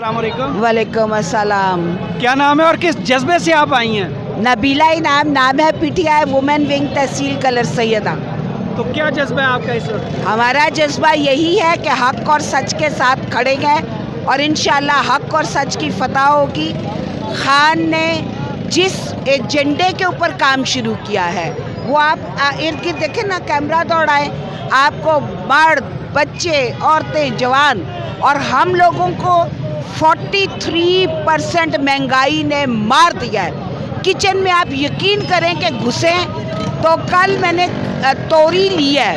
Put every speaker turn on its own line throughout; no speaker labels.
वालेकुम अस्सलाम।
क्या नाम है और किस जज्बे से आप आई हैं?
नबीला नाम है, पीटीआई वुमेन विंग तहसील कलर सैयदा।
तो क्या जज्बा है आपका इस वक्त?
हमारा जज्बा यही है कि हक और सच के साथ खड़े हैं और इंशाल्लाह हक और सच की फतह होगी। खान ने जिस एजेंडे के ऊपर काम शुरू किया है वो आप इर्द गिर्द देखें ना, कैमरा दौड़ाएं, आपको मर्द, बच्चे, औरतें, जवान और हम लोगों को 43% महंगाई ने मार दिया है। किचन में आप यकीन करें कि घुसें तो कल मैंने तोरी ली है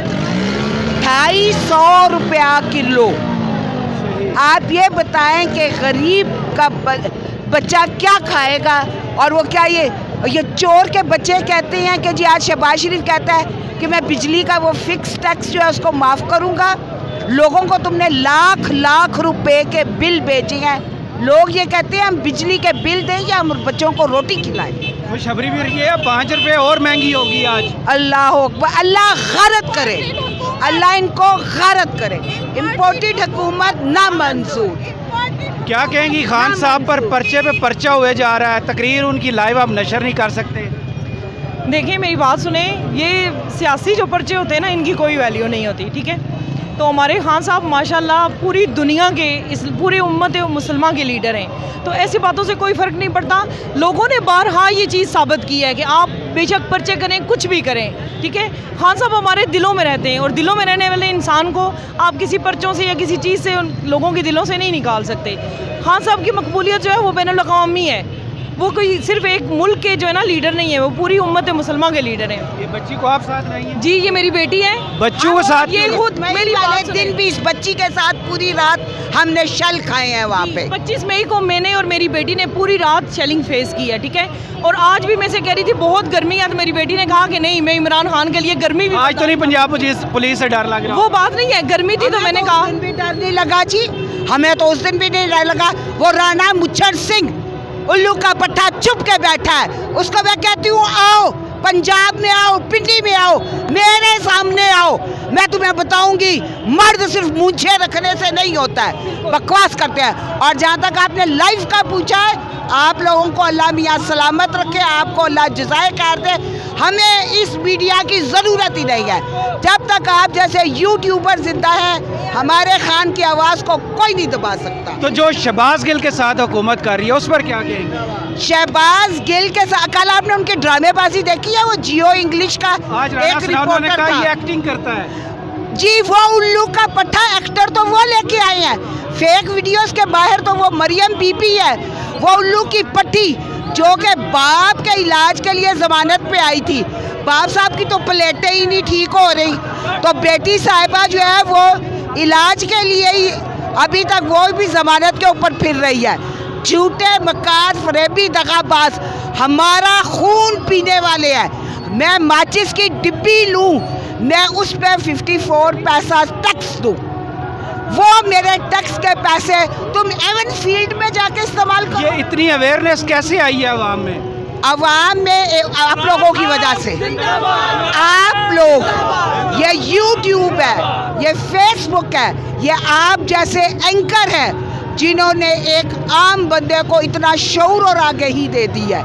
250 रुपया किलो। आप ये बताएं कि गरीब का बच्चा क्या खाएगा? और वो क्या ये चोर के बच्चे कहते हैं कि जी आज शहबाज शरीफ कहता है कि मैं बिजली का वो फिक्स टैक्स जो है उसको माफ़ करूँगा। लोगों को तुमने लाख लाख रुपए के बिल भेजे हैं, लोग ये कहते हैं हम बिजली के बिल दें या हम बच्चों को रोटी खिलाएं।
खुशखबरी भी रही है, 5 रुपए और महंगी होगी आज।
अल्लाह अकबर, अल्लाह गारत करे, अल्लाह इनको गारत करे। इम्पोर्टेड हुकूमत ना मंजूर।
क्या कहेंगी खान साहब पर पर्चे पे पर्चा हुए जा रहा है, तकरीर उनकी लाइव आप नशर नहीं कर सकते?
देखिए मेरी बात सुने, ये सियासी जो पर्चे होते हैं ना, इनकी कोई वैल्यू नहीं होती, ठीक है। तो हमारे खान साहब माशाल्लाह पूरी दुनिया के, इस पूरी उम्मत मुसलमान के लीडर हैं, तो ऐसी बातों से कोई फ़र्क नहीं पड़ता। लोगों ने बारहा ये चीज़ साबित की है कि आप बेशक पर्चे करें, कुछ भी करें, ठीक है। खान साहब हमारे दिलों में रहते हैं और दिलों में रहने वाले इंसान को आप किसी पर्चों से या किसी चीज़ से लोगों के दिलों से नहीं निकाल सकते। खान साहब की मकबूलियत जो है वो बैनुल-अक़वामी है, वो कोई सिर्फ एक मुल्क के जो है ना लीडर नहीं है, वो पूरी उम्मत मुसलमान के लीडर हैं।
ये बच्ची को आप साथ लाई हैं?
जी, ये मेरी बेटी है।
बच्चों के साथ
ये खुद मेरी
वाले दिन भी इस बच्ची के साथ पूरी रात हमने शल खाए हैं वहाँ पे।
25 मई को मैंने और मेरी बेटी ने पूरी रात शेलिंग फेस की है, ठीक है। और आज भी मैं से कह रही थी बहुत गर्मी है, तो मेरी बेटी ने कहा कि नहीं, मैं इमरान खान के लिए गर्मी भी
आज तो नहीं पंजाब पुलिस से डर लग रहा?
वो बात नहीं है, गर्मी थी तो मैंने कहा
भी डर नहीं लगा जी, हमें तो उस दिन भी नहीं डर लगा। वो राणा मुच्छर सिंह उल्लू का पट्टा चुप के बैठा है, उसको मैं कहती हूँ आओ पंजाब में आओ, पिंडी में आओ, मेरे सामने आओ, मैं तुम्हें बताऊंगी मर्द सिर्फ मूंछें रखने से नहीं होता है, बकवास करते हैं। और जहाँ तक आपने लाइफ का पूछा है, आप लोगों को अल्लाह मियाँ सलामत रखे, आपको अल्लाह जज़ाए खैर दे। हमें इस मीडिया की ज़रूरत ही नहीं है। जब तक आप जैसे यूट्यूबर जिंदा है, हमारे खान की आवाज़ को कोई नहीं दबा सकता।
तो जो शहबाज गिल के साथ हुकूमत कर रही है उस पर क्या कहेंगे?
शहबाज गिल के साथ कल आपने उनकी ड्रामेबाजी देखी है? वो जियो इंग्लिश का
आज
एक रिपोर्टर
कहा
था,
ये एक्टिंग करता है
जी, वो उल्लू का पट्टा एक्टर तो वो लेके आए हैं, फेक वीडियोस के बाहर तो वो मरियम बीबी है, वो उल्लू की पट्टी जो के बाप के इलाज के लिए जमानत पे आई थी। बाप साहब की तो प्लेटें ही नहीं ठीक हो रही, तो बेटी साहिबा जो है वो इलाज के लिए ही अभी तक वो भी जमानत के ऊपर फिर रही है। झूठे मकार, फरेबी, दगाबाज हमारा खून पीने वाले हैं। मैं माचिस की डिब्बी लूँ, मैं उस पर 54 पैसा टैक्स दूँ, वो मेरे टैक्स के पैसे तुम एवन फील्ड में जाके इस्तेमाल करो।
ये इतनी अवेयरनेस कैसे आई है आवाम में?
आवाम में आप लोगों की वजह से, आप लोग, ये यूट्यूब है, ये फेसबुक है, ये आप जैसे एंकर हैं जिन्होंने एक आम बंदे को इतना शऊर और आगाही दे दी है।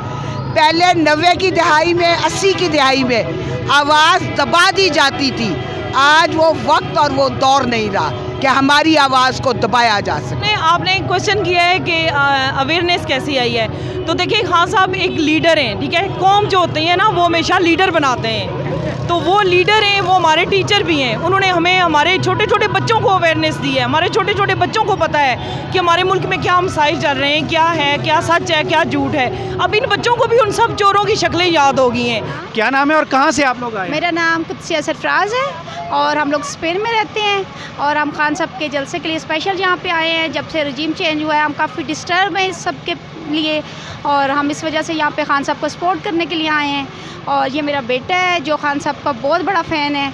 पहले 90 की दहाई में, 80 की दहाई में आवाज़ दबा दी जाती थी, आज वो वक्त और वो दौर नहीं रहा कि हमारी आवाज़ को दबाया जा सके।
आपने एक क्वेश्चन किया है कि अवेयरनेस कैसी आई है, तो देखिए खान साहब एक लीडर हैं, ठीक है। कौम जो होती है ना वो हमेशा लीडर बनाते हैं, तो वो लीडर हैं, वो हमारे टीचर भी हैं। उन्होंने हमें, हमारे छोटे छोटे बच्चों को अवेयरनेस दी है, हमारे छोटे छोटे बच्चों को पता है कि हमारे मुल्क में क्या मसाइल चल रहे हैं, क्या है, क्या सच है, क्या झूठ है। अब इन बच्चों को भी उन सब चोरों की शक्लें याद हो गई हैं।
क्या नाम है और कहाँ से आप लोग आए?
मेरा नाम कुदसिया सरफराज है और हम लोग स्पेन में रहते हैं और हम खान साहब के जलसे के लिए स्पेशल यहाँ पे आए हैं। जब से रजीम चेंज हुआ है हम काफ़ी डिस्टर्ब हैं इस सब के लिए और हम इस वजह से यहाँ पे खान साहब को सपोर्ट करने के लिए आए हैं। और ये मेरा बेटा है जो खान साहब का बहुत बड़ा फ़ैन है।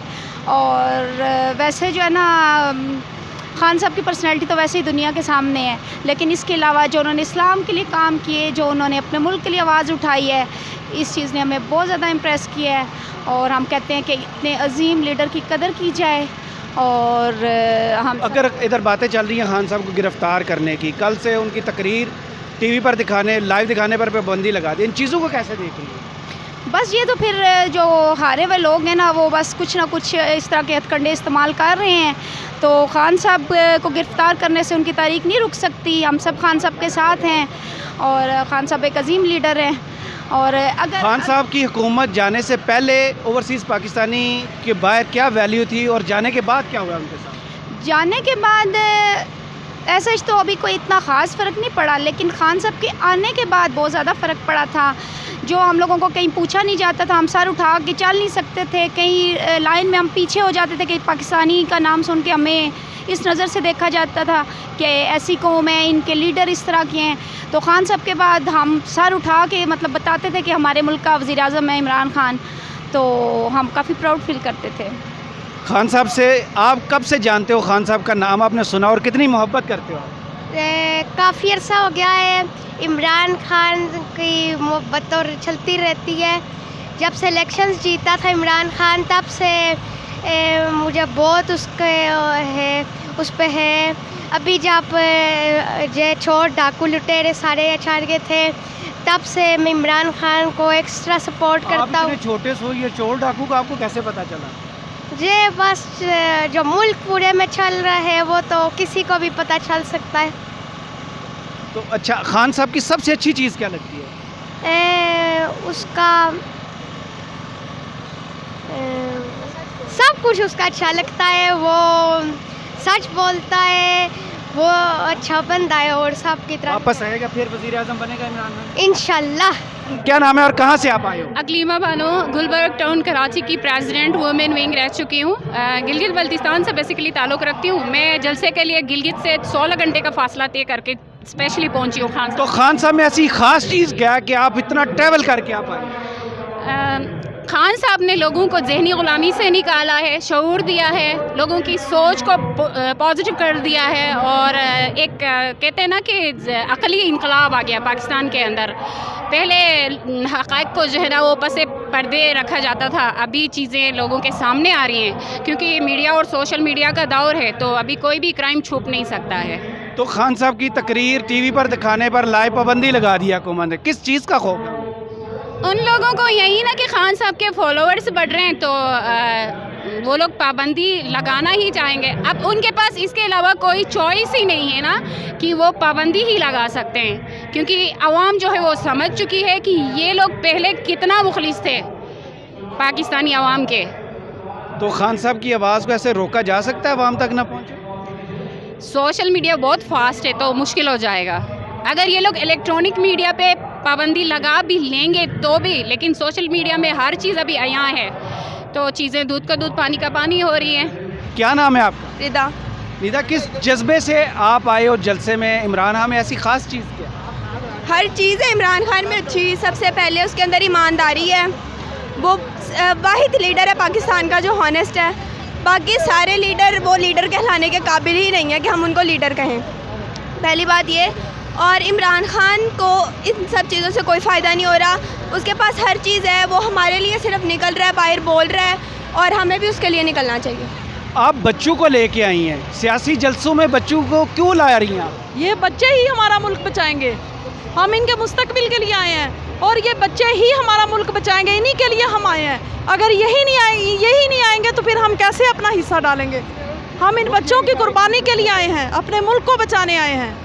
और वैसे जो है ना, खान साहब की पर्सनैलिटी तो वैसे ही दुनिया के सामने है, लेकिन इसके अलावा जो उन्होंने इस्लाम के लिए काम किए, जो उन्होंने अपने मुल्क के लिए आवाज़ उठाई है, इस चीज़ ने हमें बहुत ज़्यादा इम्प्रेस किया है। और हम कहते हैं कि इतने अजीम लीडर की कदर की जाए और हम
अगर इधर बातें चल रही हैं खान साहब को गिरफ्तार करने की, कल से उनकी तकरीर टीवी पर दिखाने, लाइव दिखाने पर पाबंदी लगा दी, इन चीज़ों को कैसे देख रही है?
बस ये तो फिर जो हारे हुए लोग हैं ना, वो बस कुछ ना कुछ इस तरह के हथकंडे इस्तेमाल कर रहे हैं। तो खान साहब को गिरफ़्तार करने से उनकी तारीख नहीं रुक सकती। हम सब खान साहब के साथ हैं और खान साहब एक अजीम लीडर हैं। और अगर
खान साहब की हुकूमत जाने से पहले ओवरसीज़ पाकिस्तानी के बाहर क्या वैल्यू थी और जाने के बाद क्या हुआ उनके साथ?
जाने के बाद ऐसा तो अभी कोई इतना ख़ास फ़र्क नहीं पड़ा, लेकिन खान साहब के आने के बाद बहुत ज़्यादा फ़र्क पड़ा था। जो हम लोगों को कहीं पूछा नहीं जाता था, हम सर उठा के चल नहीं सकते थे, कहीं लाइन में हम पीछे हो जाते थे कि पाकिस्तानी का नाम सुन के हमें इस नज़र से देखा जाता था कि ऐसी कौम है, इनके लीडर इस तरह के हैं। तो खान साहब के बाद हम सर उठा के मतलब बताते थे कि हमारे मुल्क का वज़ीर आज़म है इमरान खान, तो हम काफ़ी प्राउड फील करते थे।
खान साहब से आप कब से जानते हो? खान साहब का नाम आपने सुना और कितनी मोहब्बत करते हो?
काफ़ी अर्सा हो गया है। इमरान खान की मोहब्बत और चलती रहती है। जब से इलेक्शंस जीता था इमरान खान, तब से मुझे बहुत उसके है उस पे है। अभी जब जे छोड़ डाकू लुटेरे सारे अचार के थे, तब से मैं इमरान खान को एक्स्ट्रा सपोर्ट करता हूँ।
छोटे सो ये चोर डाकू का आपको कैसे पता चला?
ये बस जो मुल्क पूरे में चल रहा है वो तो किसी को भी पता चल सकता है।
तो अच्छा, खान साहब की सबसे अच्छी चीज़ क्या लगती है?
उसका सब कुछ उसका अच्छा लगता है। वो सच बोलता है, वो अच्छा बंदा है और सब की तरह
वापस आएगा, फिर वज़ीर आज़म बनेगा इमरान खान
इंशाल्लाह।
क्या नाम है और कहाँ से आप आए हो?
अकलीमा बानो, गुलबर्ग टाउन कराची की प्रेसिडेंट वुमेन विंग रह चुकी हूँ। गिलगित बल्तिस्तान से बेसिकली ताल्लुक़ रखती हूँ। मैं जलसे के लिए गिलगित से 16 घंटे का फासला तय करके स्पेशली पहुँची हूँ खान।
तो खान साहब में ऐसी ख़ास चीज़ क्या है कि आप इतना ट्रैवल करके आप आए?
खान साहब ने लोगों को ज़हनी ग़ुलामी से निकाला है, शऊर दिया है, लोगों की सोच को पॉजिटिव कर दिया है और एक कहते हैं ना कि अक़ली इनकलाब आ गया पाकिस्तान के अंदर। पहले हक़ाइक़ को जो है ना वो पसे पर्दे रखा जाता था, अभी चीज़ें लोगों के सामने आ रही हैं क्योंकि मीडिया और सोशल मीडिया का दौर है, तो अभी कोई भी क्राइम छुप नहीं सकता है।
तो खान साहब की तकरीर टीवी पर दिखाने पर लाइव पाबंदी लगा दी हुकूमत ने, किस चीज़ का खौफ है?
उन लोगों को यही ना कि खान साहब के फॉलोअर्स बढ़ रहे हैं, तो वो लोग पाबंदी लगाना ही चाहेंगे। अब उनके पास इसके अलावा कोई चॉइस ही नहीं है ना कि वो पाबंदी ही लगा सकते हैं, क्योंकि आवाम जो है वो समझ चुकी है कि ये लोग पहले कितना मुखलिस थे पाकिस्तानी आवाम के।
तो खान साहब की आवाज़ को ऐसे रोका जा सकता है आवाम तक ना पहुँचे?
सोशल मीडिया बहुत फास्ट है तो मुश्किल हो जाएगा। अगर ये लोग इलेक्ट्रॉनिक मीडिया पे पाबंदी लगा भी लेंगे तो भी, लेकिन सोशल मीडिया में हर चीज़ अभी आया है, तो चीज़ें दूध का दूध पानी का पानी हो रही हैं।
क्या नाम है आपका?
रिदा।
निदा, किस जज्बे से आप आए हो जलसे में? इमरान खान में ऐसी ख़ास चीज़ क्या?
हर चीज़ है इमरान खान में अच्छी। सबसे पहले उसके अंदर ईमानदारी है, वो वाहिद लीडर है पाकिस्तान का जो हॉनेस्ट है। बाकी सारे लीडर वो लीडर कहलाने के काबिल ही नहीं है कि हम उनको लीडर कहें, पहली बात ये। और इमरान खान को इन सब चीज़ों से कोई फ़ायदा नहीं हो रहा, उसके पास हर चीज़ है, वो हमारे लिए सिर्फ निकल रहा है, बाहर बोल रहा है और हमें भी उसके लिए निकलना चाहिए।
आप बच्चों को लेके आई हैं, सियासी जलसों में बच्चों को क्यों ला रही हैं आप?
ये बच्चे ही हमारा मुल्क बचाएंगे, हम इनके मुस्तकबिल के लिए आए हैं और ये बच्चे ही हमारा मुल्क बचाएंगे, इन्हीं के लिए हम आए हैं। अगर यही नहीं आएंगे तो फिर हम कैसे अपना हिस्सा डालेंगे? हम इन बच्चों की कुर्बानी के लिए आए हैं, अपने मुल्क को बचाने आए हैं।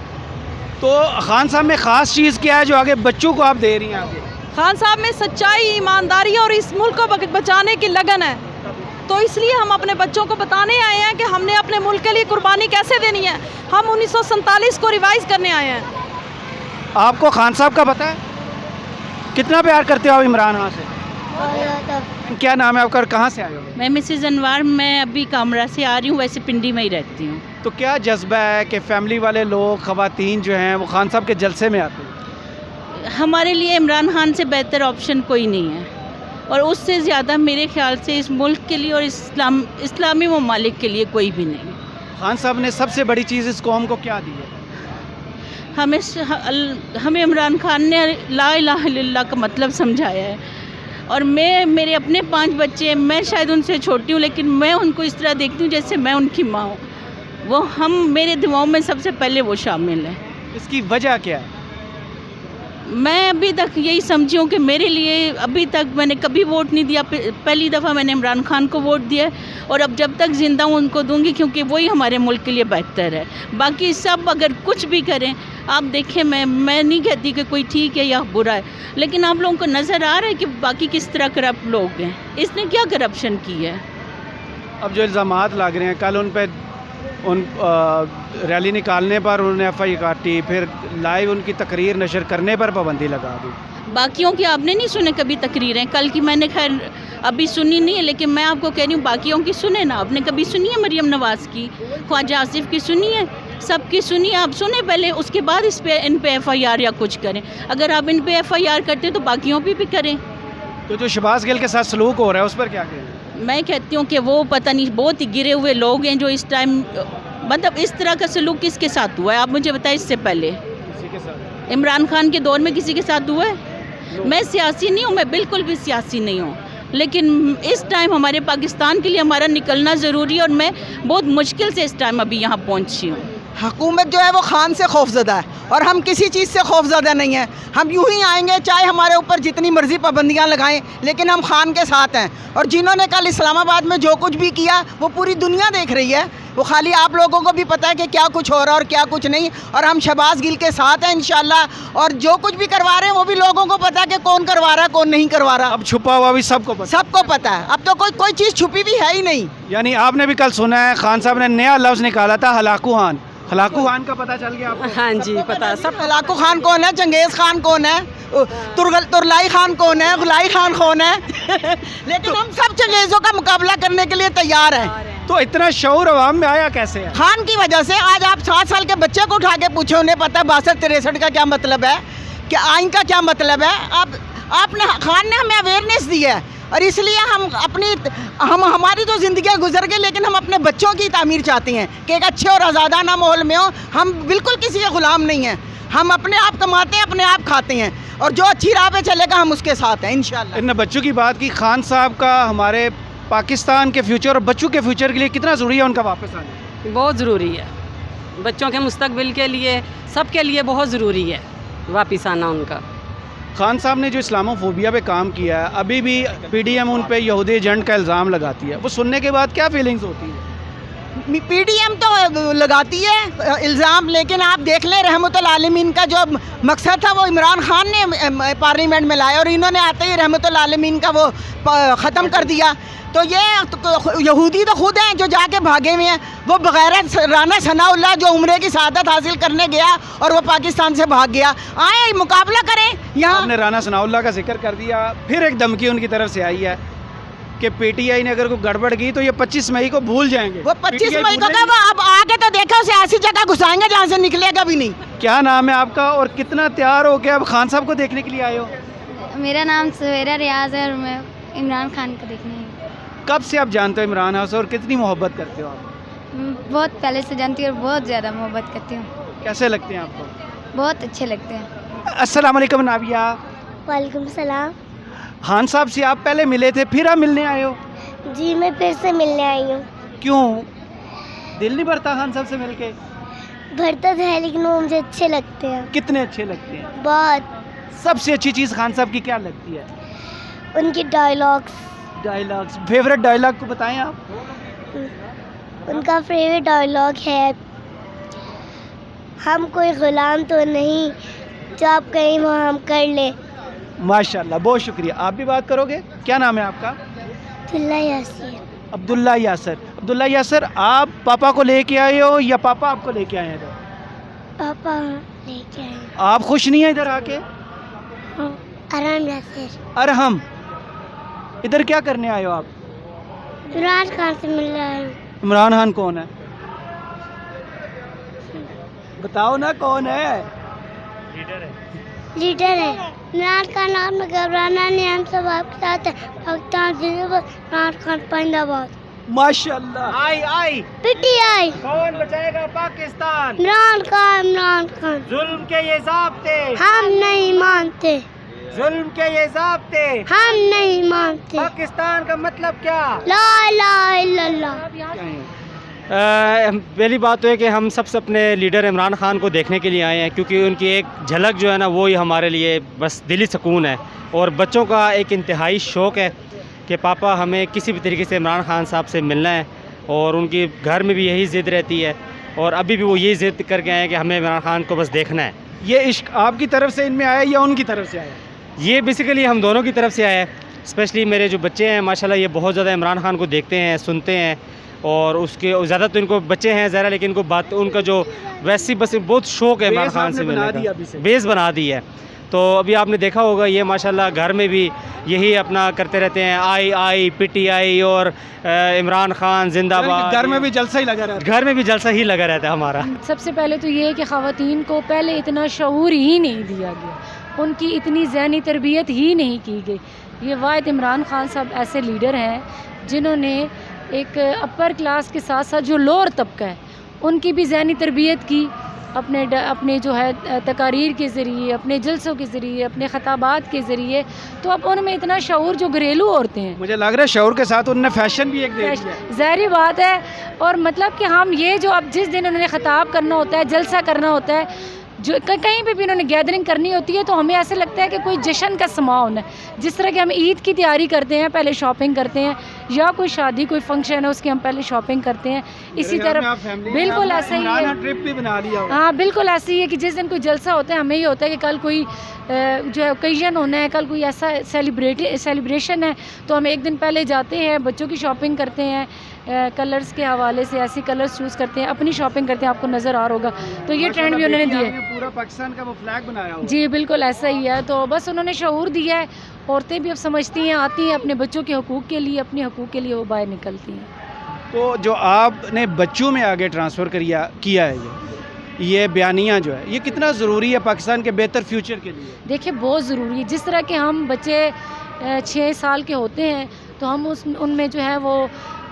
तो खान साहब में ख़ास चीज़ क्या है जो आगे बच्चों को आप दे रही हैं आगे?
खान साहब में सच्चाई, ईमानदारी और इस मुल्क को बचाने की लगन है, तो इसलिए हम अपने बच्चों को बताने आए हैं कि हमने अपने मुल्क के लिए कुर्बानी कैसे देनी है। हम 1947 को रिवाइज़ करने आए हैं।
आपको खान साहब का पता है? कितना प्यार करते हो आप इमरान खान से? क्या नाम है आपका और कहाँ से आए हो?
मैं मिसेज़ अनवार, मैं अभी कामरा से आ रही हूँ, वैसे पिंडी में ही रहती हूँ।
तो क्या जज्बा है कि फैमिली वाले लोग, ख़वातीन जो हैं वो खान साहब के जलसे में आते हैं?
हमारे लिए इमरान खान से बेहतर ऑप्शन कोई नहीं है और उससे ज़्यादा मेरे ख्याल से इस मुल्क के लिए और इस्लामी ममालिक के लिए कोई भी नहीं।
खान साहब ने सबसे बड़ी चीज़ इस कौम को क्या दी है?
हमें इमरान खान ने ला इलाहा इल्लल्लाह का मतलब समझाया है और मैं, मेरे अपने 5 बच्चे हैं, मैं शायद उनसे छोटी हूँ लेकिन मैं उनको इस तरह देखती हूँ जैसे मैं उनकी माँ हूँ। वो हम, मेरे दिमाग में सबसे पहले वो शामिल है।
इसकी वजह क्या है?
मैं अभी तक यही समझी हूँ कि मेरे लिए अभी तक मैंने कभी वोट नहीं दिया। पहली दफ़ा मैंने इमरान खान को वोट दिया और अब जब तक ज़िंदा हूँ उनको दूंगी, क्योंकि वही हमारे मुल्क के लिए बेहतर है। बाकी सब अगर कुछ भी करें, आप देखें, मैं नहीं कहती कि कोई ठीक है या बुरा है, लेकिन आप लोगों को नज़र आ रहा है कि बाकी किस तरह करप्ट लोग हैं। इसने क्या करप्शन की है?
अब जो इल्ज़ामात लग रहे हैं, कल उन पर रैली निकालने पर उन्होंने FI काटी, फिर लाइव उनकी तकरीर नशर करने पर पाबंदी लगा दी।
बाकियों की आपने नहीं सुने कभी तकरीरें? कल की मैंने खैर अभी सुनी नहीं है, लेकिन मैं आपको कह रही हूँ बाकियों की सुने ना। आपने कभी सुनी है मरियम नवाज़ की, ख्वाजा आसिफ की सुनी है? सबकी सुनी है। आप सुने पहले, उसके बाद इन पे FIR या कुछ करें। अगर आप इन पे FIR करते तो बाकियों पे भी करें।
तो जो शहबाज गिल के साथ सलूक हो रहा है उस पर क्या कहें?
मैं कहती हूँ कि वो पता नहीं बहुत ही गिरे हुए लोग हैं जो इस टाइम, मतलब इस तरह का सलूक किसके साथ हुआ है आप मुझे बताएं? इससे पहले
किसी के साथ?
इमरान खान के दौर में किसी के साथ हुआ है? मैं सियासी नहीं हूँ, मैं बिल्कुल भी सियासी नहीं हूँ, लेकिन इस टाइम हमारे पाकिस्तान के लिए हमारा निकलना ज़रूरी है और मैं बहुत मुश्किल से इस टाइम अभी यहाँ पहुँची हूँ।
हुकूमत जो है वो खान से खौफज़दा है और हम किसी चीज़ से खौफज़दा नहीं हैं। हम यूं ही आएंगे, चाहे हमारे ऊपर जितनी मर्ज़ी पाबंदियां लगाएं, लेकिन हम खान के साथ हैं। और जिन्होंने कल इस्लामाबाद में जो कुछ भी किया वो पूरी दुनिया देख रही है। वो खाली आप लोगों को भी पता है कि क्या कुछ हो रहा है और क्या कुछ नहीं। और हम शहबाज गिल के साथ हैं इंशाल्लाह। और जो कुछ भी करवा रहे हैं वो भी लोगों को पता है कि कौन करवा रहा है, कौन नहीं करवा रहा।
अब छुपा हुआ भी सबको
पता है। अब तो कोई चीज़ छुपी भी है ही नहीं।
यानी आपने भी कल सुना है खान साहब ने नया लफ्ज़ निकाला था, हलाकू खान। हलाकू खान का पता चल गया आपको?
हाँ जी, पता है सब।
हलाकू खान कौन है, चंगेज़ खान कौन है, तुरलाई खान कौन है, गुलाई खान कौन है? लेकिन हम सब चंगेज़ों का मुकाबला करने के लिए तैयार हैं।
तो इतना शऊर अवाम में आया कैसे है?
खान की वजह से। आज आप 7 साल के बच्चे को उठा के पूछो, उन्हें पता है 62-63 का क्या मतलब है, कि आइन का क्या मतलब है। आपने खान ने हमें अवेयरनेस दी है और इसलिए हम हमारी तो ज़िंदगियाँ गुजर गई, लेकिन हम अपने बच्चों की तामीर चाहते हैं कि एक अच्छे और आज़ादाना माहौल में हो। हम बिल्कुल किसी के ग़ुलाम नहीं हैं। हम अपने आप कमाते हैं, अपने आप खाते हैं और जो अच्छी राह पे चलेगा हम उसके साथ हैं इंशाल्लाह।
इन बच्चों की बात की, खान साहब का हमारे पाकिस्तान के फ्यूचर और बच्चों के फ्यूचर के लिए कितना ज़रूरी है उनका वापस आना?
बहुत ज़रूरी है, बच्चों के मुस्तकबिल के लिए, सबके लिए बहुत ज़रूरी है वापस आना उनका।
खान साहब ने जो इस्लामोफोबिया पे काम किया है, अभी भी PDM उन पे यहूदी एजेंट का इल्ज़ाम लगाती है, वो सुनने के बाद क्या फीलिंग्स होती है?
PDM तो लगाती है इल्ज़ाम, लेकिन आप देख लें रहमतुल आलमीन का जो मकसद था वो इमरान खान ने पार्लियामेंट में लाया और इन्होंने आते ही रहमतुल आलमीन का वो ख़त्म कर दिया। तो ये यहूदी तो खुद हैं जो जाके भागे हुए हैं। वो बगैरत राना सनाउल्लाह जो उम्रे की शहादत हासिल करने गया और वो पाकिस्तान से भाग गया। आए मुकाबला करें यहाँ।
आपने राना सनाउल्लाह का जिक्र कर दिया, फिर एक धमकी उनकी तरफ से आई है कि PTI ने अगर कोई गड़बड़ की तो ये 25 मई को भूल जाएंगे।
वो 25 मई को क्या, वो अब आगे तो देखो ऐसी जगह घुसाएंगे जहाँ से निकलेगा भी नहीं।
क्या नाम है आपका और कितना तैयार हो के अब खान साहब को देखने के लिए आए हो?
मेरा नाम सवेरा रियाज है और मैं इमरान खान को देखने आई।
कब से आप जानते हो इमरान खान से और कितनी मोहब्बत करते हो आप?
बहुत पहले से जानती हूँ और बहुत ज़्यादा मोहब्बत करती हूँ।
कैसे लगते हैं आपको?
बहुत अच्छे लगते हैं।
अस्सलाम वालेकुम नाबिया।
वालेकुम सलाम।
खान साहब से आप पहले मिले थे, फिर आप मिलने आए हो?
जी, मैं फिर से मिलने आई हूँ।
क्यों, दिल नहीं भरता खान साहब से मिलके?
भरता तो है लेकिन वो मुझे अच्छे लगते हैं।
कितने अच्छे लगते हैं?
बहुत।
सबसे अच्छी चीज़ खान साहब की क्या लगती है?
उनकी डायलॉग्स।
फेवरेट डायलॉग को बताएं आप।
उनका फेवरेट डायलॉग है, हम कोई ग़ुलाम तो नहीं, जो आप कहीं वो हम कर ले।
माशाल्लाह, बहुत शुक्रिया। आप भी बात करोगे? क्या नाम है आपका?
अब्दुल्ला यासिर।
अब्दुल्ला यासर। अब्दुल्ला यासर, आप पापा को लेके आए हो या पापा आपको लेके आए हैं?
पापा लेके आए।
आप खुश नहीं है इधर आके?
आराम यासिर।
अरहम, इधर क्या करने आए हो आप?
इमरान खान से मिल रहा है।
इमरान खान कौन है? बताओ ना कौन है?
लीडर है। इमरान खान आप में घबराना नहीं, हम सब आपके साथ हैं। पाकिस्तान जिंदाबाद, इमरान खान जिंदाबाद।
माशाल्लाह। आई
PTI।
कौन बचाएगा पाकिस्तान?
इमरान खान।
जुल्म के ये ज़ाब्ते
हम नहीं मानते।
जुल्म के ये ज़ाब्ते
हम नहीं मानते।
पाकिस्तान का मतलब क्या?
ला इलाहा इल्लल्लाह।
पहली बात तो है कि हम सबसे अपने लीडर इमरान खान को देखने के लिए आए हैं, क्योंकि उनकी एक झलक जो है ना वो ही हमारे लिए बस दिली सुकून है। और बच्चों का एक इंतहाई शौक़ है कि पापा हमें किसी भी तरीके से इमरान खान साहब से मिलना है, और उनकी घर में भी यही ज़िद रहती है, और अभी भी वो यही ज़िद करके आए हैं कि हमें इमरान खान को बस देखना है।
ये इश्क आपकी तरफ से इनमें आया या उनकी तरफ से आया?
ये बेसिकली हम दोनों की तरफ से आया है। स्पेशली मेरे जो बच्चे हैं माशाल्लाह ये बहुत ज़्यादा इमरान खान को देखते हैं, सुनते हैं, और उसके ज़्यादा तो इनको बच्चे हैं ज़रा, लेकिन इनको बात उनका जो वैसी बस बहुत शौक़ है इमरान खान से मिलने का, बेस बना दी है। तो अभी आपने देखा होगा ये माशाल्लाह घर में भी यही अपना करते रहते हैं, आई PTI और इमरान खान जिंदाबाद।
घर में भी जलसा ही लगा रहता है।
घर में भी जलसा ही लगा रहता है हमारा।
सबसे पहले तो ये है कि ख़वातीन को पहले इतना शऊर ही नहीं दिया गया, उनकी इतनी ज़हनी तरबियत ही नहीं की गई। ये वाहिद इमरान खान साहब ऐसे लीडर हैं जिन्होंने एक अपर क्लास के साथ साथ जो लोअर तबका है उनकी भी ज़हनी तरबियत की, अपने जो है तकारीर के ज़रिए, अपने जलसों के ज़रिए, अपने ख़ताबात के ज़रिए। तो अब उनमें इतना शऊर जो घरेलू औरतें हैं,
मुझे लग रहा है शऊर के साथ उन्होंने फैशन भी एक दे दिया।
ज़ाहिर बात है। और मतलब कि हम ये जो अब जिस दिन उन्होंने ख़ताब करना होता है, जलसा करना होता है, जो कहीं पे भी उन्होंने गैदरिंग करनी होती है, तो हमें ऐसे लगता है कि कोई जश्न का समाओन है। जिस तरह के हम ईद की तैयारी करते हैं, पहले शॉपिंग करते हैं, या कोई शादी कोई फंक्शन है उसकी हम पहले शॉपिंग करते हैं, इसी तरह बिल्कुल ऐसा ही है।
ट्रिप भी बना लिया।
हाँ बिल्कुल ऐसे ही है कि जिस दिन कोई जलसा होता है हमें ये होता है कि कल कोई जो है ओकेजन होना है, कल कोई ऐसा सेलिब्रेशन है, तो हम एक दिन पहले जाते हैं, बच्चों की शॉपिंग करते हैं, कलर्स के हवाले से ऐसे कलर्स चूज़ करते हैं, अपनी शॉपिंग करते हैं। आपको नज़र आ रहा होगा, तो ये ट्रेंड भी उन्होंने दिया है।
पूरा पाकिस्तान का वो फ्लैग बनाया हुआ।
जी बिल्कुल ऐसा ही है। तो बस उन्होंने शऊर दिया है, औरतें भी अब समझती हैं, आती हैं, अपने बच्चों के हकूक़ के लिए, अपने हकूक़ के लिए वो बाहर निकलती हैं।
तो जो आपने बच्चों में आगे ट्रांसफ़र किया है ये बयानियाँ जो है, ये कितना ज़रूरी है पाकिस्तान के बेहतर फ्यूचर के लिए?
देखिए बहुत ज़रूरी है। जिस तरह के हम बच्चे 6 साल के होते हैं तो हम उनमें जो है वो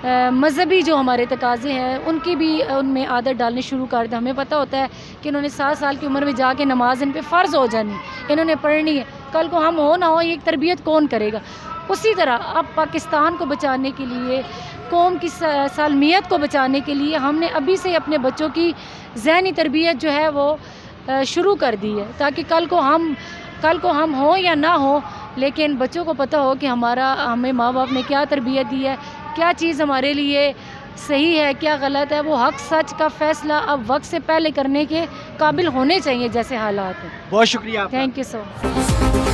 मज़हबी जो हमारे तकाज़े हैं उनकी भी उनमें आदत डालनी शुरू कर दें। हमें पता होता है कि इन्होंने 7 साल की उम्र में जाके नमाज इन पे फ़र्ज़ हो जानी, इन्होंने पढ़नी है, कल को हम हो ना हो ये तरबियत कौन करेगा। उसी तरह अब पाकिस्तान को बचाने के लिए, कौम की सालमियत को बचाने के लिए हमने अभी से अपने बच्चों की ज़हनी तरबियत जो है वो शुरू कर दी है, ताकि कल को हम हो या ना हो, लेकिन बच्चों को पता हो कि हमें माँ बाप ने क्या तरबियत दी है, क्या चीज़ हमारे लिए सही है, क्या गलत है। वो हक सच का फ़ैसला अब वक्त से पहले करने के काबिल होने चाहिए जैसे हालात हैं।
बहुत शुक्रिया।
Thank you so much.